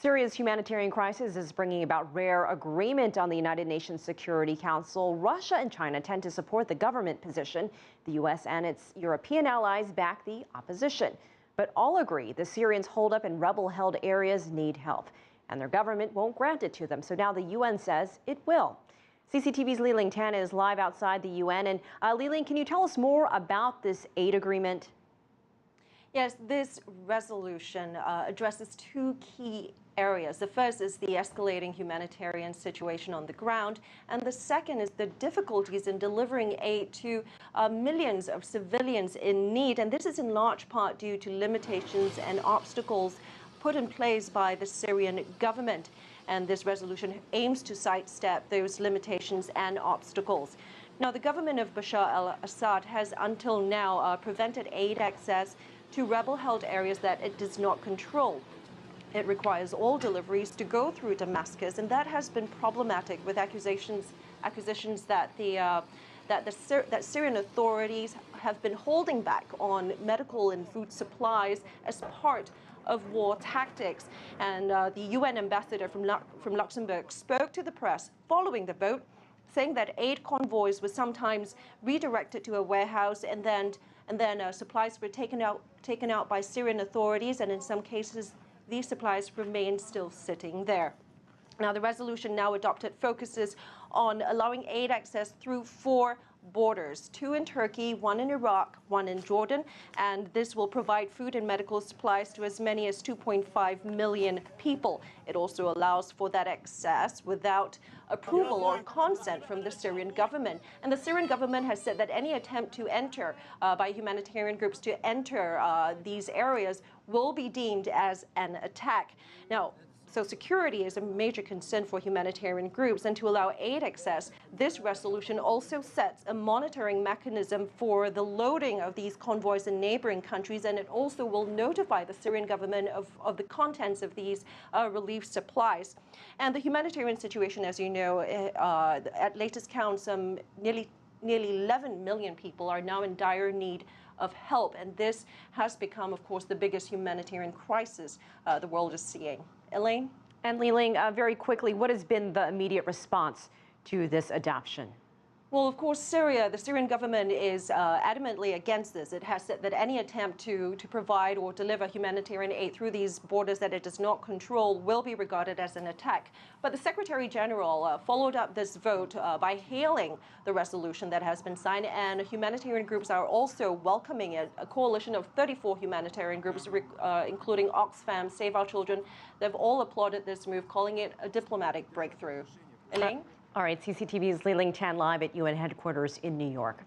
Syria's humanitarian crisis is bringing about rare agreement on the United Nations Security Council. Russia and China tend to support the government position. The U.S. and its European allies back the opposition. But all agree the Syrians holed up in rebel-held areas need help, and their government won't grant it to them. So now the UN says it will. CCTV's Liling Tan is live outside the UN. And Liling, can you tell us more about this aid agreement? Yes, this resolution addresses two key areas. The first is the escalating humanitarian situation on the ground, and the second is the difficulties in delivering aid to millions of civilians in need. And this is in large part due to limitations and obstacles put in place by the Syrian government. And this resolution aims to sidestep those limitations and obstacles. Now, the government of Bashar al-Assad has until now prevented aid access to rebel-held areas that it does not control. It requires all deliveries to go through Damascus, and that has been problematic with accusations that that Syrian authorities have been holding back on medical and food supplies as part of war tactics. And the UN ambassador from Luxembourg spoke to the press following the vote, saying that aid convoys were sometimes redirected to a warehouse, and then supplies were taken out by Syrian authorities, and in some cases these supplies remain still sitting there. Now, the resolution now adopted focuses on allowing aid access through 4 borders, 2 in Turkey, 1 in Iraq, 1 in Jordan, and this will provide food and medical supplies to as many as 2.5 million people. It also allows for that access without approval or consent from the Syrian government. And the Syrian government has said that any attempt to enter by humanitarian groups to enter these areas will be deemed as an attack. Now, so security is a major concern for humanitarian groups, and to allow aid access, this resolution also sets a monitoring mechanism for the loading of these convoys in neighboring countries, and it also will notify the Syrian government of the contents of these relief supplies. And the humanitarian situation, as you know, at latest count, nearly 11 million people are now in dire need of help, and this has become, of course, the biggest humanitarian crisis the world is seeing. Elaine? And Liling, very quickly, what has been the immediate response to this adoption? Well, of course, the Syrian government is adamantly against this. It has said that any attempt to provide or deliver humanitarian aid through these borders that it does not control will be regarded as an attack. But the Secretary General followed up this vote by hailing the resolution that has been signed, and humanitarian groups are also welcoming it. A coalition of 34 humanitarian groups, including Oxfam, Save Our Children, they've all applauded this move, calling it a diplomatic breakthrough. Elaine? All right, CCTV's Liling Tan live at UN headquarters in New York.